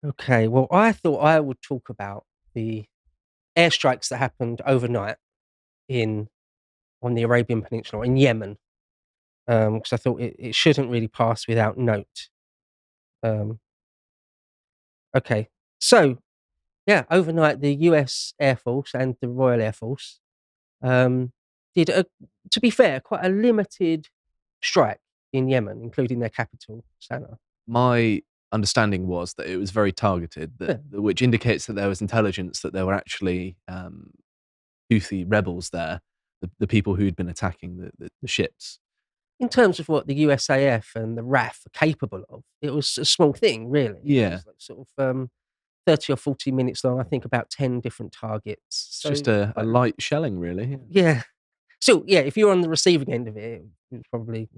Okay, well, I thought I would talk about the airstrikes that happened overnight in on the Arabian Peninsula in Yemen, because I thought it shouldn't really pass without note. Um, okay, so yeah, overnight the U.S. Air Force and the Royal Air Force um, did, to be fair, quite a limited strike in Yemen, including their capital, Sana'a. My understanding was that it was very targeted, Yeah. which indicates that there was intelligence that there were actually Houthi rebels there, the people who'd been attacking the ships. In terms of what the USAF and the RAF are capable of, it was a small thing, really. It Yeah, was like sort of 30 or 40 minutes long, I think about 10 different targets. it's So, just a quite, light shelling, really. yeah. So, yeah, if you're on the receiving end of it, it's probably,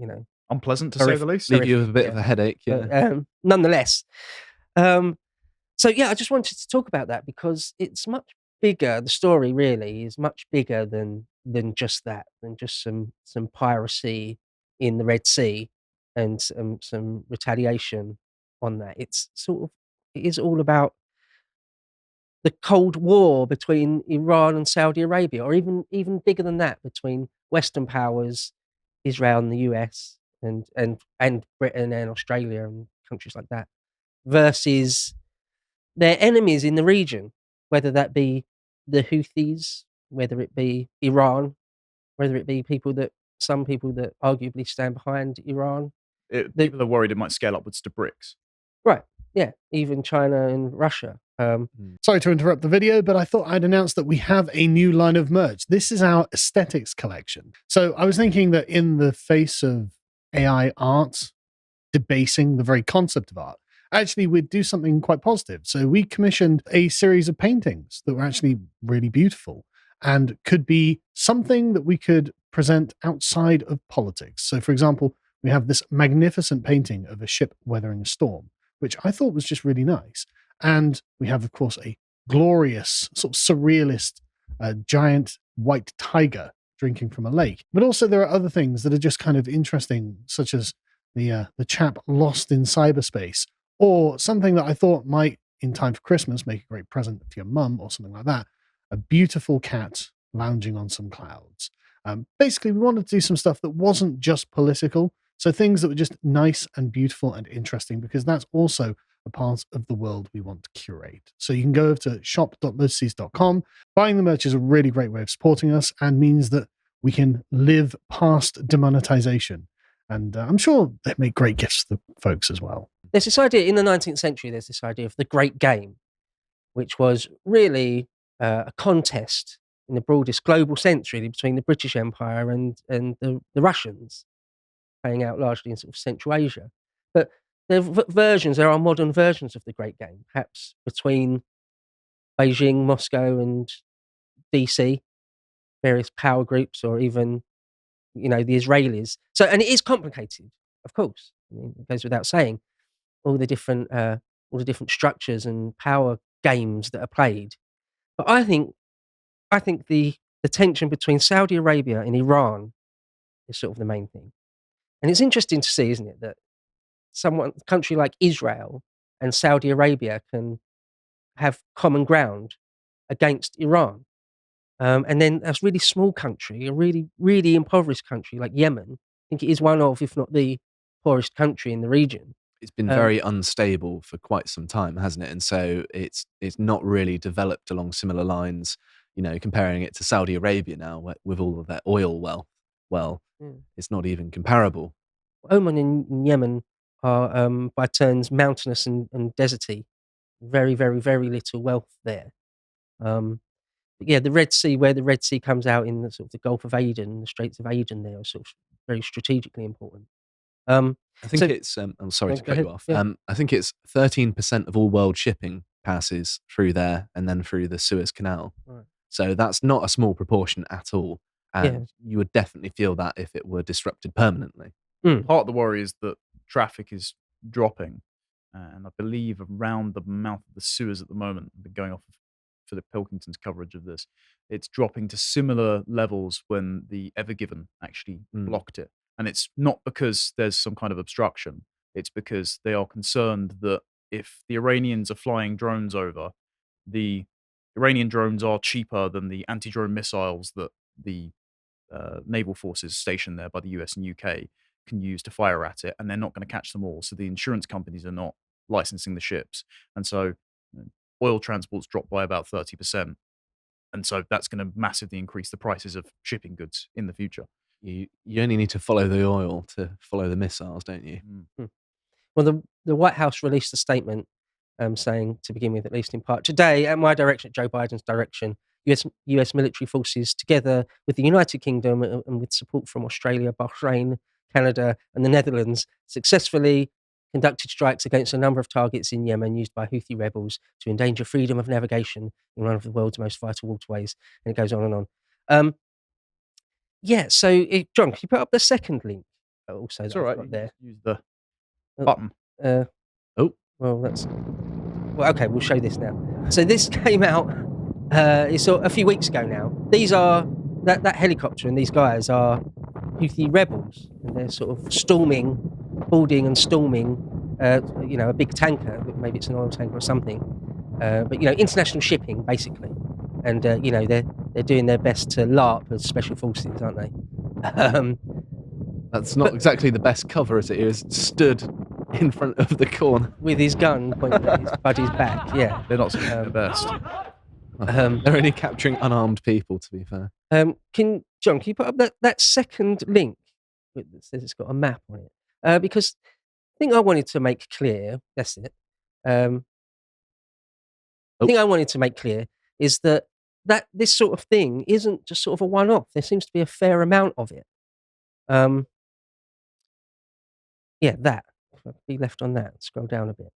Unpleasant to say the horrific. least. Leave you with horrific a bit yeah. of a headache. Yeah, But nonetheless, um, so yeah, I just wanted to talk about that because it's much bigger. The story really is much bigger than just that, than just some piracy in the Red Sea and some retaliation on that. It's sort of it is all about the Cold War between Iran and Saudi Arabia, or even bigger than that, between Western powers, Israel and the US, and Britain and Australia and countries like that, versus their enemies in the region, whether that be the Houthis, whether it be Iran, whether it be some people that arguably stand behind Iran. The People are worried it might scale upwards to BRICS. Right, yeah, even China and Russia. Mm. Sorry to interrupt the video, but I thought I'd announce that we have a new line of merch. This is our aesthetics collection. So I was thinking that in the face of AI art debasing the very concept of art, actually we'd do something quite positive. So we commissioned a series of paintings that were actually really beautiful and could be something that we could present outside of politics. So, for example, we have this magnificent painting of a ship weathering a storm, which I thought was just really nice. And we have, of course, a glorious, sort of surrealist, giant white tiger drinking from a lake. But also, there are other things that are just kind of interesting, such as the chap lost in cyberspace, or something that I thought might, in time for Christmas, make a great present for your mum or something like that. A beautiful cat lounging on some clouds. Basically, we wanted to do some stuff that wasn't just political, so things that were just nice and beautiful and interesting, because that's also a part of the world we want to curate. So you can go over to shop.lotuses.com. Buying the merch is a really great way of supporting us and means that we can live past demonetization. And I'm sure they make great gifts for the folks as well. There's this idea in the 19th century. There's this idea of the Great Game, which was really a contest in the broadest global sense, really, between the British Empire and the Russians, playing out largely in sort of Central Asia. But there are modern versions of the Great Game, perhaps between Beijing, Moscow, and DC, various power groups, or even the Israelis. So, and it is complicated, of course. I mean, it goes without saying all the different structures and power games that are played. But I think the tension between Saudi Arabia and Iran is sort of the main thing. And it's interesting to see, isn't it, that a country like Israel and Saudi Arabia can have common ground against Iran. And then a really small country, a really, really impoverished country like Yemen, I think it is one of, if not the poorest country in the region. It's been Um, very unstable for quite some time, hasn't it? And so it's not really developed along similar lines. Comparing it to Saudi Arabia now, with all of their oil wealth, well, mm. it's not even comparable. Oman and Yemen are by turns mountainous and deserty. Very, very, very little wealth there. But yeah, the Red Sea, where the Red Sea comes out in the sort of the Gulf of Aden, the Straits of Aden, there are sort of very strategically important. Um, I think so it's. I'm sorry no, to go cut ahead. you off. Yeah. I think it's 13% of all world shipping passes through there and then through the Suez Canal. Right. So that's not a small proportion at all. Yeah. And you would definitely feel that if it were disrupted permanently. Mm. Part of the worry is that traffic is dropping, and I believe around the mouth of the Suez at the moment, I've been going off of Philip Pilkington's coverage of this, it's dropping to similar levels when the Ever Given actually blocked it. And it's not because there's some kind of obstruction, it's because they are concerned that if the Iranians are flying drones over, the Iranian drones are cheaper than the anti-drone missiles that the naval forces stationed there by the US and UK can use to fire at it, and they're not going to catch them all. So the insurance companies are not licensing the ships, and so oil transports drop by about 30%, and so that's going to massively increase the prices of shipping goods in the future. You only need to follow the oil to follow the missiles, don't you? Well, the White House released a statement saying, to begin with, at least in part, today, at my direction, at Joe Biden's direction, US military forces, together with the United Kingdom and with support from Australia, Bahrain, Canada, and the Netherlands, successfully conducted strikes against a number of targets in Yemen used by Houthi rebels to endanger freedom of navigation in one of the world's most vital waterways. And it goes on and on. Yeah, so, John, can you put up the second link also It's that all I've right. got You there? just use the Oh, button. Well, okay, we'll show this now. So this came out it's a few weeks ago now. These are that helicopter and these guys are Houthi rebels, and they're sort of boarding and storming a big tanker. Maybe it's an oil tanker or something, but international shipping basically. And they're doing their best to LARP as special forces, aren't they? That's not exactly the best cover, is it? He was stood in front of the corner. With his gun pointing at his buddy's back. Yeah. They're not their best. They're only capturing unarmed people, to be fair. John, can you put up that second link that says it's got a map on it? Because the thing I wanted to make clear, that's it. The thing I wanted to make clear is that this sort of thing isn't just sort of a one-off. There seems to be a fair amount of it. Yeah, that. If I could be left on that, scroll down a bit.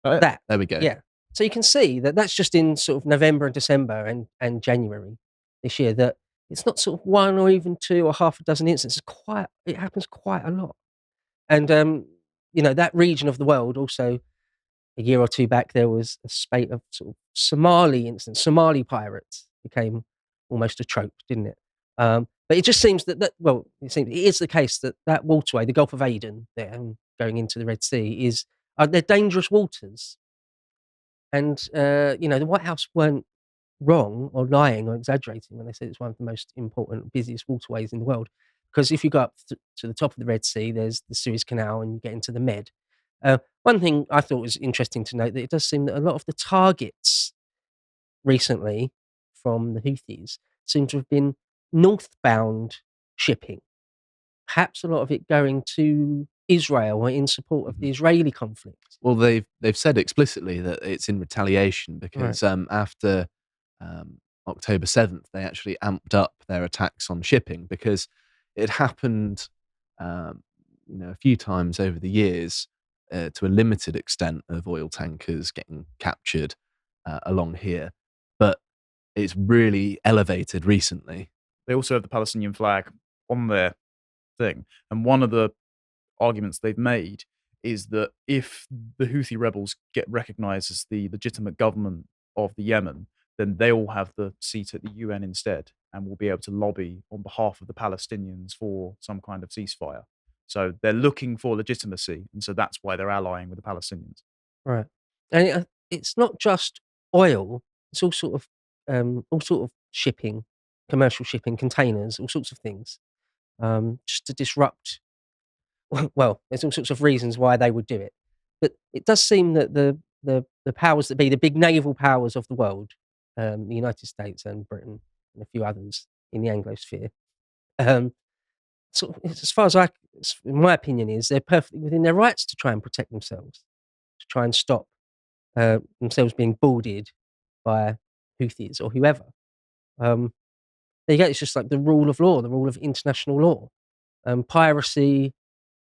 That. There we go. Yeah. So you can see that that's just in sort of November and December and January this year, that it's not sort of one or even two or half a dozen instances. It happens quite a lot. And, that region of the world also, a year or two back, there was a spate of sort of Somali incidents. Somali pirates became almost a trope, didn't it? But it just seems it is the case that waterway, the Gulf of Aden there, and going into the Red Sea, they're dangerous waters. And, the White House weren't wrong or lying or exaggerating when they said it's one of the most important, busiest waterways in the world. Because if you go up to the top of the Red Sea, there's the Suez Canal and you get into the Med. One thing I thought was interesting to note, that it does seem that a lot of the targets recently from the Houthis seem to have been northbound shipping. Perhaps a lot of it going to Israel or in support of the Israeli conflict. Well, they've said explicitly that it's in retaliation because after October 7th, they actually amped up their attacks on shipping, because it happened a few times over the years, to a limited extent, of oil tankers getting captured along here. But it's really elevated recently. They also have the Palestinian flag on their thing. And one of the arguments they've made is that if the Houthi rebels get recognized as the legitimate government of the Yemen, then they will have the seat at the UN instead and will be able to lobby on behalf of the Palestinians for some kind of ceasefire. So they're looking for legitimacy, and so that's why they're allying with the Palestinians. Right. And it's not just oil, it's all sort of shipping, commercial shipping, containers, all sorts of things, just to disrupt. Well, there's all sorts of reasons why they would do it. But it does seem that the powers that be, the big naval powers of the world, the United States and Britain and a few others in the Anglosphere, sort of, as far as in my opinion, they're perfectly within their rights to try and protect themselves, to try and stop themselves being boarded by Houthis or whoever. There you go. It's just like the rule of law, the rule of international law. Piracy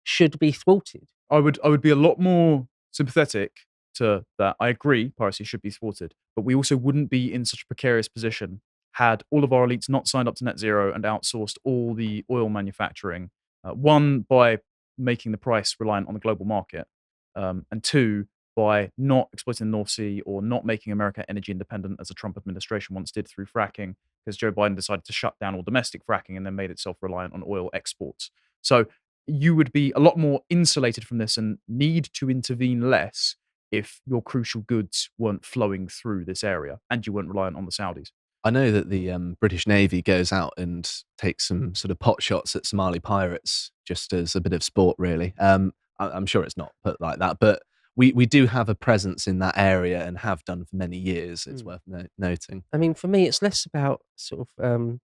should be thwarted. I would be a lot more sympathetic to that. I agree, piracy should be thwarted, but we also wouldn't be in such a precarious position had all of our elites not signed up to net zero and outsourced all the oil manufacturing. One, by making the price reliant on the global market, and two, by not exploiting the North Sea or not making America energy independent, as the Trump administration once did through fracking, because Joe Biden decided to shut down all domestic fracking and then made itself reliant on oil exports. So you would be a lot more insulated from this and need to intervene less if your crucial goods weren't flowing through this area and you weren't reliant on the Saudis. I know that the British Navy goes out and takes some sort of pot shots at Somali pirates just as a bit of sport, really. I'm sure it's not put like that, but we do have a presence in that area and have done for many years. It's worth noting. I mean, for me, it's less about sort of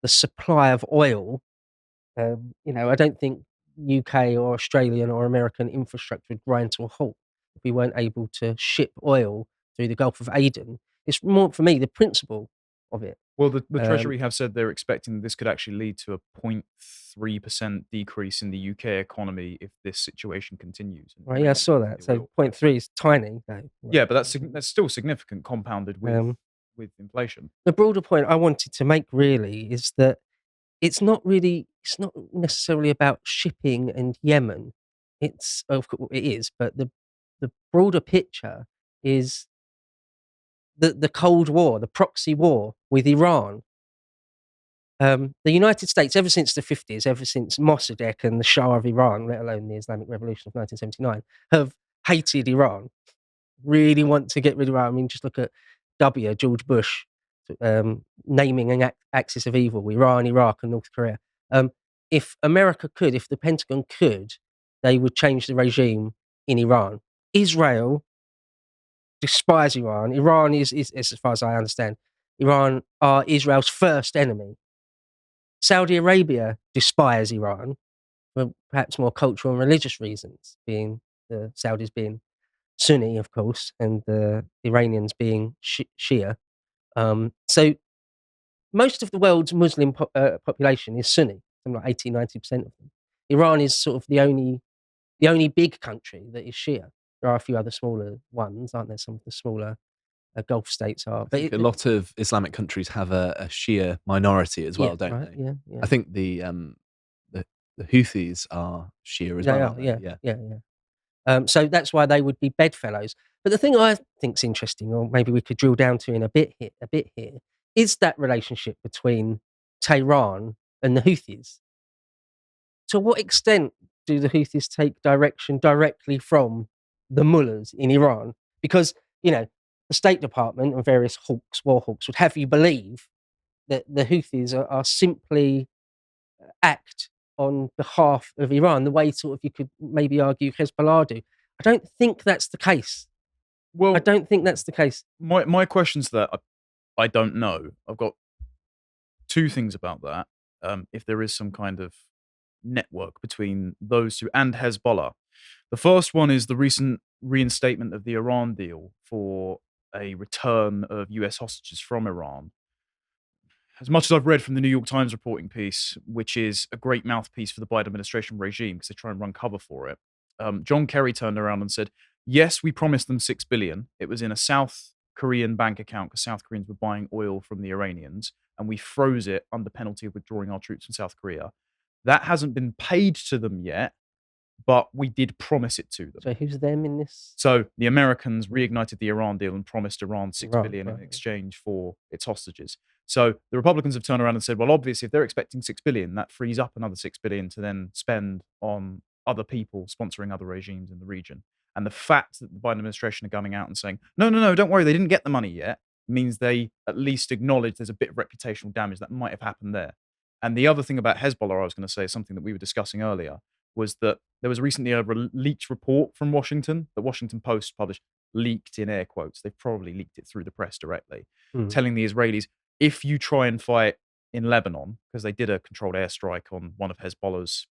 the supply of oil. I don't think UK or Australian or American infrastructure would grind to a halt if we weren't able to ship oil through the Gulf of Aden. It's more, for me, the principle of it. Well, the Treasury have said they're expecting this could actually lead to a 0.3% decrease in the UK economy if this situation continues. Right, yeah, I saw that. So 0.3 is tiny, though. Yeah, but that's still significant compounded with inflation. The broader point I wanted to make really is that it's not necessarily about shipping and Yemen. Of course, it is, but the broader picture is the Cold War, the proxy war with Iran. The United States, ever since the 50s, ever since Mossadegh and the Shah of Iran, let alone the Islamic Revolution of 1979, have hated Iran, really want to get rid of Iran. I mean, just look at George Bush, naming an axis of evil, Iran, Iraq, and North Korea. If America could, if the Pentagon could, they would change the regime in Iran. Israel despise Iran. Iran is, as far as I understand, Iran are Israel's first enemy. Saudi Arabia despise Iran for perhaps more cultural and religious reasons, being the Saudis being Sunni, of course, and the Iranians being Shia. So most of the world's Muslim population is Sunni, something like 80-90% of them. Iran is sort of the only big country that is Shia. There are a few other smaller ones, aren't there? Some of the smaller Gulf states are. I think a lot of Islamic countries have a Shia minority as well, don't they? Yeah. I think the Houthis are Shia as well. Yeah. So that's why they would be bedfellows. But the thing I think's interesting, or maybe we could drill down to in a bit here, is that relationship between Tehran and the Houthis. To what extent do the Houthis take direction directly from the mullahs in Iran? Because, the State Department and various war hawks would have you believe that the Houthis are simply act on behalf of Iran, the way sort of you could maybe argue Hezbollah do. I don't think that's the case. Well, I don't think that's the case. My question's that I don't know. I've got two things about that. If there is some kind of network between those two and Hezbollah. The first one is the recent reinstatement of the Iran deal for a return of US hostages from Iran. As much as I've read from the New York Times reporting piece, which is a great mouthpiece for the Biden administration regime because they try and run cover for it, John Kerry turned around and said, yes, we promised them $6 billion. It was in a South Korean bank account because South Koreans were buying oil from the Iranians, and we froze it under penalty of withdrawing our troops from South Korea. That hasn't been paid to them yet, but we did promise it to them. So who's them in this? So the Americans reignited the Iran deal and promised Iran $6 billion in exchange for its hostages. So the Republicans have turned around and said, well, obviously, if they're expecting $6 billion, that frees up another $6 billion to then spend on other people sponsoring other regimes in the region. And the fact that the Biden administration are coming out and saying, no, don't worry, they didn't get the money yet, means they at least acknowledge there's a bit of reputational damage that might have happened there. And the other thing about Hezbollah, I was going to say, something that we were discussing earlier, was that there was recently a leaked report from Washington, the Washington Post published, leaked in air quotes. They've probably leaked it through the press directly, telling the Israelis, if you try and fight in Lebanon, because they did a controlled airstrike on one of Hezbollah's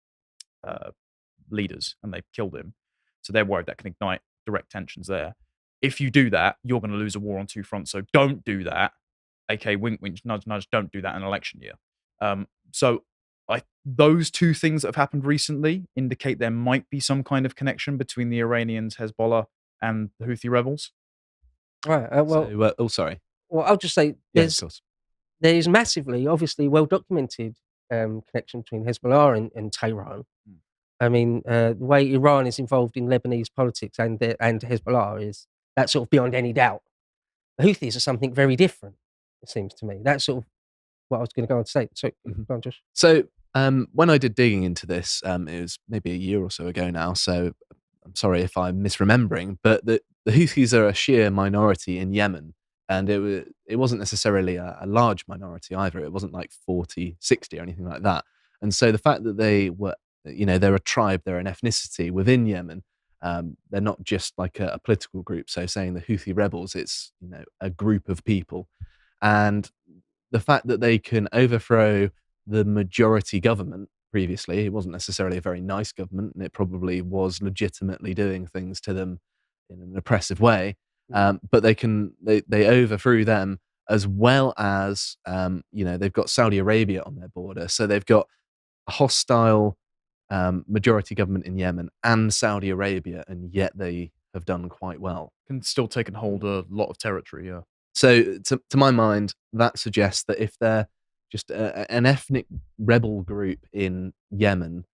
leaders and they killed him. So they're worried that can ignite direct tensions there. If you do that, you're going to lose a war on two fronts. So don't do that. Okay, wink, wink, nudge, nudge, don't do that in an election year. So those two things that have happened recently indicate there might be some kind of connection between the Iranians, Hezbollah, and the Houthi rebels. Right. Sorry. Well, I'll just say there's massively, obviously, well-documented connection between Hezbollah and Tehran. I mean, the way Iran is involved in Lebanese politics and Hezbollah is that's sort of beyond any doubt. The Houthis are something very different, it seems to me. That's sort of what I was going to go on to say. So, go on, Josh. So, when I did digging into this, it was maybe a year or so ago now. So, I'm sorry if I'm misremembering, but the Houthis are a Shia minority in Yemen, and it wasn't necessarily a large minority either. It wasn't like 40, 60 or anything like that. And so the fact that they were, they're a tribe, they're an ethnicity within Yemen. They're not just like a political group. So saying the Houthi rebels, it's a group of people, and the fact that they can overthrow the majority government. Previously, it wasn't necessarily a very nice government, and it probably was legitimately doing things to them in an oppressive way. But they overthrew them, as well as they've got Saudi Arabia on their border, so they've got a hostile majority government in Yemen and Saudi Arabia, and yet they have done quite well. Can still take and hold a lot of territory. Yeah. So to my mind, that suggests that if they're just an ethnic rebel group in Yemen,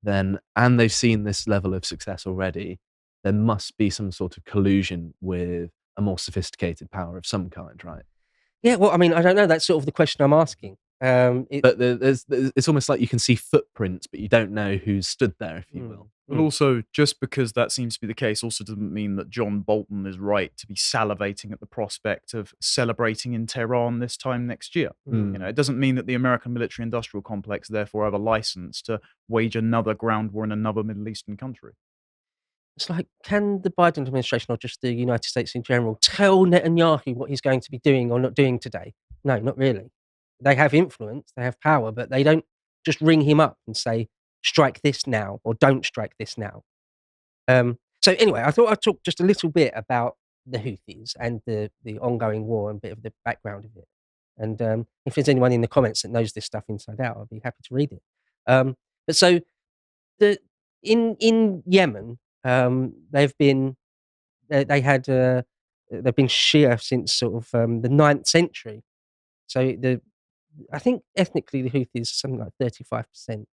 and they've seen this level of success already, there must be some sort of collusion with a more sophisticated power of some kind, right? Yeah, well, I mean, I don't know. That's sort of the question I'm asking. But it's almost like you can see footprints, but you don't know who's stood there, if you will. But also, just because that seems to be the case also doesn't mean that John Bolton is right to be salivating at the prospect of celebrating in Tehran this time next year. It doesn't mean that the American military-industrial complex therefore have a license to wage another ground war in another Middle Eastern country. It's like, can the Biden administration, or just the United States in general, tell Netanyahu what he's going to be doing or not doing today? No, not really. They have influence, they have power, but they don't just ring him up and say, strike this now, or don't strike this now. So anyway, I thought I'd talk just a little bit about the Houthis and the ongoing war and a bit of the background of it. And if there's anyone in the comments that knows this stuff inside out, I'd be happy to read it. But so in Yemen, they've been Shia since sort of the 9th century. So I think ethnically the Houthis are something like 35%.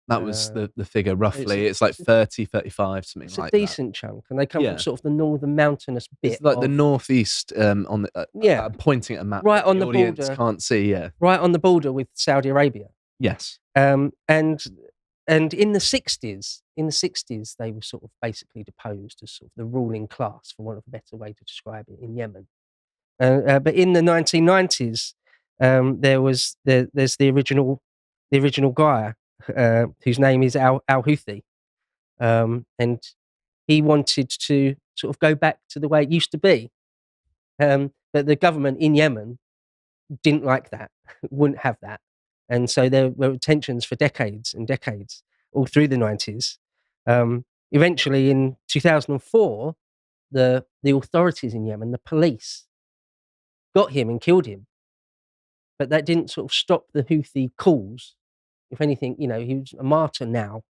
That was the figure roughly. It's like 30, 35, something like that. It's a decent chunk, and they come from sort of the northern mountainous bit. It's like the northeast on the I'm pointing at a map. Right on the audience border. Can't see. Right on the border with Saudi Arabia. Yes. And in the 60s, they were sort of basically deposed as sort of the ruling class, for want of a better way to describe it, in Yemen. But in the 1990s, there's the original guy whose name is Al-Houthi, and he wanted to sort of go back to the way it used to be. But the government in Yemen didn't like that, wouldn't have that. And so there were tensions for decades and decades, all through the 90s. Eventually, in 2004, the authorities in Yemen, the police, got him and killed him. But that didn't sort of stop the Houthi calls. If anything, he was a martyr now.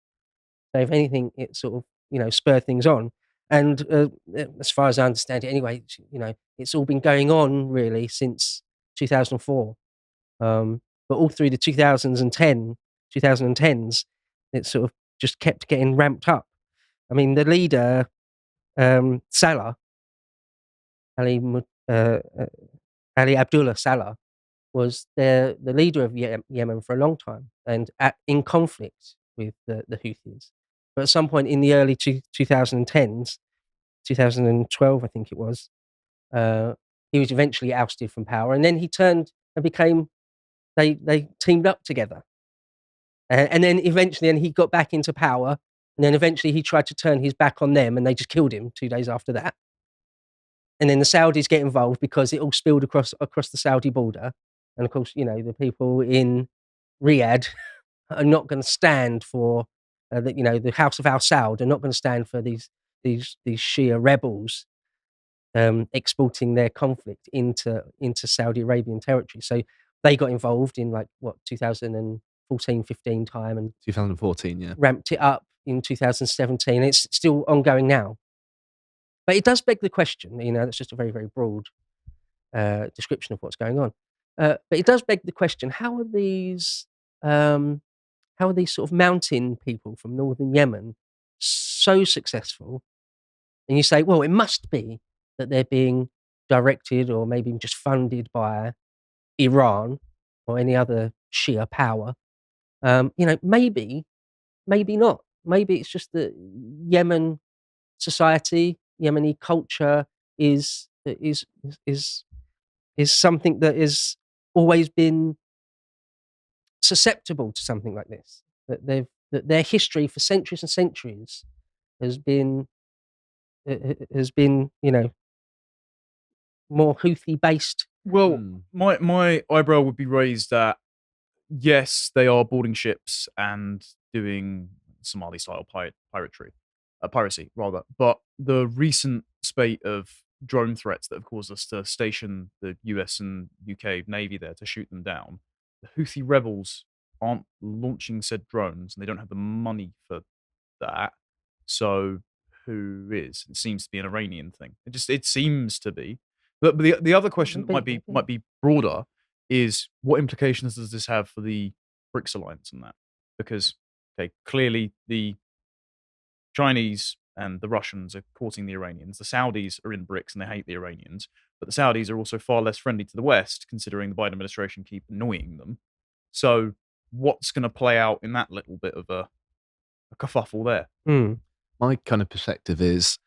So if anything, it sort of, spurred things on. And as far as I understand it anyway, it's all been going on really since 2004. But all through the 2010s, it sort of just kept getting ramped up. I mean, the leader, Salah, Ali Abdullah Salah, was the leader of Yemen for a long time, and in conflict with the Houthis. But at some point in the early 2010s, 2012, I think it was, he was eventually ousted from power, and then he turned and became. They teamed up together, and then eventually, and he got back into power, and then eventually he tried to turn his back on them, and they just killed him 2 days after that. And then the Saudis get involved because it all spilled across the Saudi border, and of course, the people in Riyadh are not going to stand for the House of Al Saud are not going to stand for these Shia rebels exporting their conflict into Saudi Arabian territory. So they got involved in 2014, 15 time, and 2014, yeah, ramped it up in 2017. It's still ongoing now. But it does beg the question, that's just a very, very broad description of what's going on. But it does beg the question, how are these sort of mountain people from northern Yemen so successful? And you say, well, it must be that they're being directed or maybe just funded by Iran or any other Shia power. Maybe not. Maybe it's just that Yemen society, Yemeni culture is something that has always been susceptible to something like this. That their history for centuries and centuries has been more Houthi based. Well, my eyebrow would be raised at, yes, they are boarding ships and doing Somali style piracy rather. But the recent spate of drone threats that have caused us to station the US and UK Navy there to shoot them down, the Houthi rebels aren't launching said drones, and they don't have the money for that. So who is? It seems to be an Iranian thing. It seems to be. But the other question that might be broader is, what implications does this have for the BRICS alliance and that? Because clearly the Chinese and the Russians are courting the Iranians. The Saudis are in BRICS and they hate the Iranians, but the Saudis are also far less friendly to the West, considering the Biden administration keep annoying them. So what's going to play out in that little bit of a kerfuffle there? My kind of perspective is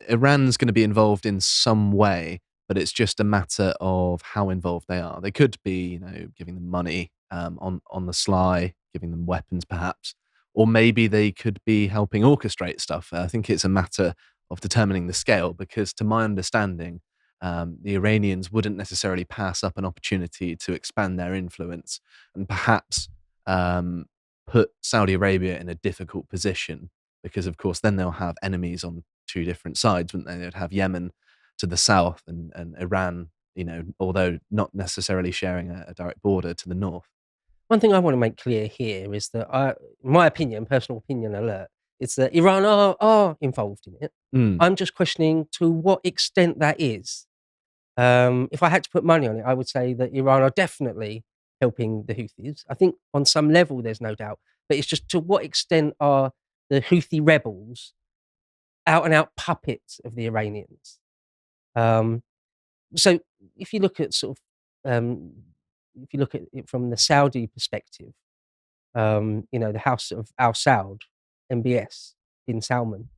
Iran's going to be involved in some way, but it's just a matter of how involved they are. They could be, giving them money on the sly, giving them weapons perhaps, or maybe they could be helping orchestrate stuff. I think it's a matter of determining the scale, because to my understanding, the Iranians wouldn't necessarily pass up an opportunity to expand their influence and perhaps put Saudi Arabia in a difficult position, because of course then they'll have enemies on two different sides, wouldn't they? They'd have Yemen to the south and Iran, although not necessarily sharing a direct border, to the north. One thing I want to make clear here is that my opinion, personal opinion alert, is that Iran are involved in it. I'm just questioning to what extent that is. If I had to put money on it, I would say that Iran are definitely helping the Houthis. I think on some level there's no doubt, but it's just to what extent are the Houthi rebels out and out puppets of the Iranians? So if you look at if you look at it from the Saudi perspective, the House of Al Saud, MBS, bin Salman,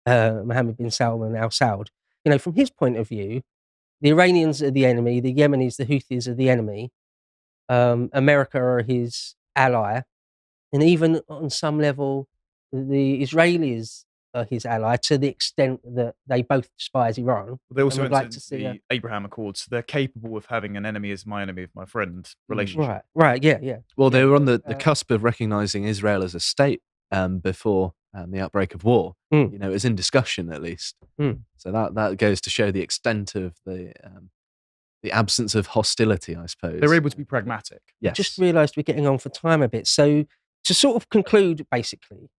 Mohammed bin Salman Al Saud, from his point of view, the Iranians are the enemy, the Yemenis, the Houthis are the enemy, America are his ally, and even on some level, the Israelis are his ally, to the extent that they both despise Iran. They also would like to see the Abraham Accords. So they're capable of having an enemy is my enemy, is my friend relationship. Right, yeah. Well, they were on the cusp of recognizing Israel as a state before the outbreak of war. It was in discussion at least. So that goes to show the extent of the absence of hostility, I suppose. They're able to be pragmatic. Yes. I just realised we're getting on for time a bit. So to sort of conclude, basically,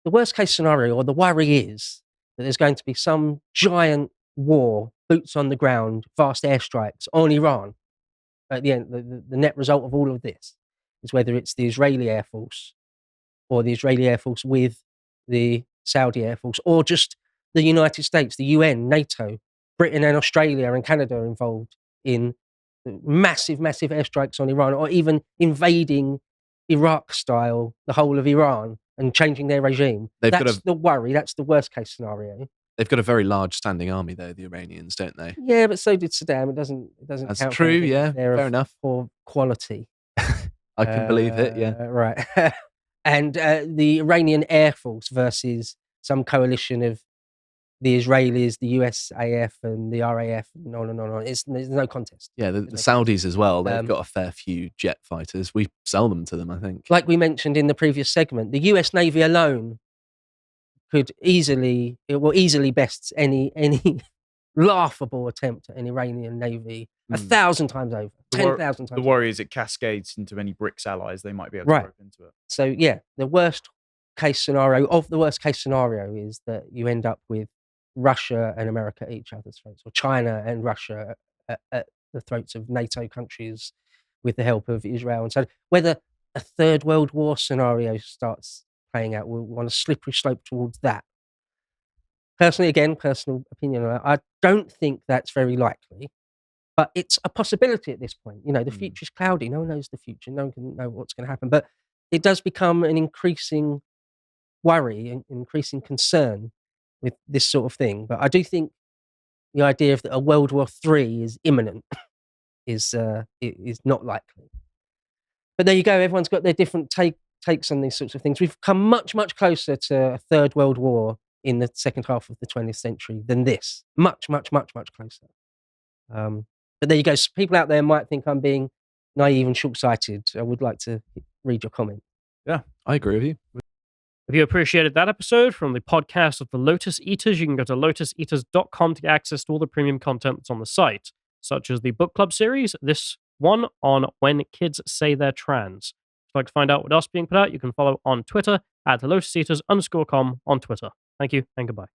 the worst case scenario, or the worry, is that there's going to be some giant war, boots on the ground, vast airstrikes on Iran. At the end, the net result of all of this is whether it's the Israeli Air Force or the Israeli Air Force with the Saudi Air Force, or just the United States, the UN, NATO, Britain and Australia and Canada are involved in massive, massive airstrikes on Iran, or even invading Iraq style the whole of Iran and changing their regime. That's the worry. That's the worst case scenario. They've got a very large standing army, though, the Iranians, don't they? Yeah, but so did Saddam. It doesn't. That's count true. Yeah, fair enough. For quality, I can believe it. Yeah, right. And the Iranian Air Force versus some coalition of the Israelis, the USAF, and the RAF, and on and on. There's no contest. Yeah, the Saudis as well. They've got a fair few jet fighters. We sell them to them, I think. Like we mentioned in the previous segment, the US Navy alone could easily best any laughable attempt at an Iranian Navy 1,000 times over, 10,000 times. The worry is it cascades into any BRICS allies. They might be able to rope into it. So yeah, the worst case scenario is that you end up with Russia and America at each other's throats, or China and Russia at the throats of NATO countries with the help of Israel. And so whether a third world war scenario starts playing out, we're on a slippery slope towards that. Personally, again, personal opinion, I don't think that's very likely, but it's a possibility at this point. The future's cloudy. No one knows the future. No one can know what's going to happen. But it does become an increasing worry, an increasing concern with this sort of thing. But I do think the idea of a World War III is imminent is not likely. But there you go. Everyone's got their different takes on these sorts of things. We've come much, much closer to a third world war in the second half of the 20th century than this. Much, much, much, much closer. But there you go. So people out there might think I'm being naive and short-sighted. I would like to read your comment. Yeah, I agree with you. If you appreciated that episode from the podcast of the Lotus Eaters, you can go to lotuseaters.com to get access to all the premium content that's on the site, such as the book club series, this one on when kids say they're trans. If you'd like to find out what else is being put out, you can follow on Twitter at lotuseaters_com on Twitter. Thank you and goodbye.